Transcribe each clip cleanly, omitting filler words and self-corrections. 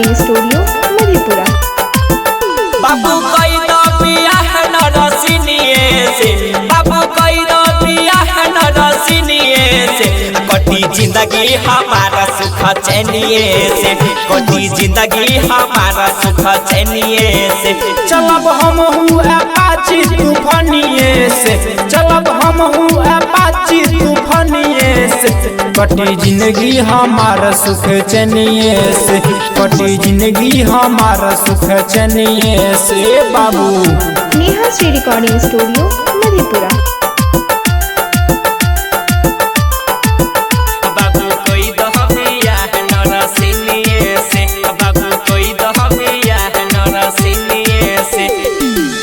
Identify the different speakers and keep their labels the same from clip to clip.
Speaker 1: Recording studio Madhepura.
Speaker 2: बाबू कोई दो बियाह न रसिनिए से, बाबू कोई दो बियाह न रसिनिए से, कटी जिंदगी हमारा सुख चैनिए से, कटी जिंदगी हमारा सुख चैनिए से। चलब हम अपाची तूफानिए से, चलब हम अपाची तूफानिए से, कटी जिंदगी हमारा सुख चैनिए से, कटी जिंदगी हमारा सुख चैनिए से। बाबू
Speaker 1: नेहा श्री रिकॉर्डिंग स्टूडियो मधेपुरा।
Speaker 2: बाबू कोई दह बियाह न रसिनिए से, बाबू कोई दह बियाह न रसिनिए से।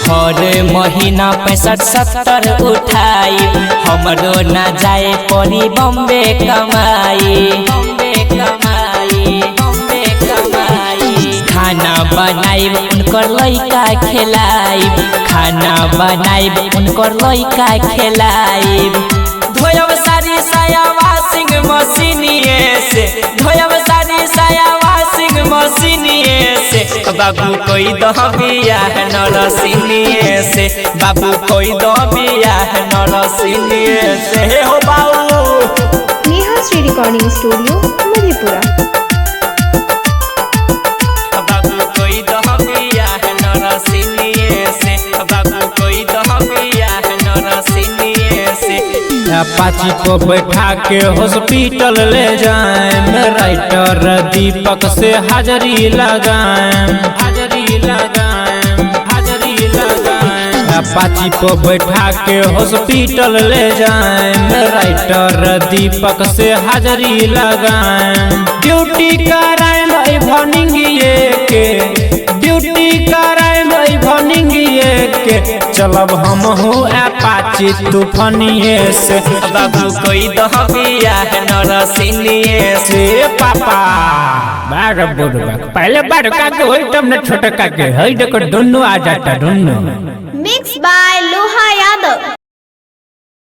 Speaker 2: हर महीना 65-70 उठाई, हमरो ना जाए परी बॉम्बे कमाई, बॉम्बे कमाई, बॉम्बे कमाई। खाना बनाई उनकर लइका खिलाई, खाना बनाई उनकर लइका खिलाई। धोयब सारी साया वाशिंग मशीनिए से, धोयब सारी साया वाशिंग मशीनिए से। बाबू कोई दह बियाह न रसिनिए से, बाबू कोई दह बियाह न रसिनिए से। हो बाबू
Speaker 1: नेहा श्री रिकॉर्डिंग स्टूडियो मधेपुरा।
Speaker 2: बाबू कोई दह बियाह न रसिनिए से, बाबू कोई दह बियाह न रसिनिए से। अपाची को बैठा के हॉस्पिटल ले जाए, राइटर दीपक से हाजरी लगाए, हाजरी लगाए, हाजरी लगाए। अपाची को बैठा के हॉस्पिटल ले जाए, राइटर दीपक से हाजरी लगाए। ड्यूटी कराए इवनिंग ये के, ड्यूटी कराए इवनिंग ये के, चलब हम अपाची तूफानिए से। बाबू कोई दह बियाह न रसिनिए से। पापा
Speaker 3: बार पहले बड़का के होई तब न छोटका के हई देखो दोनों आ जाता दोनों।
Speaker 4: मिक्स बाय लोहा यादव।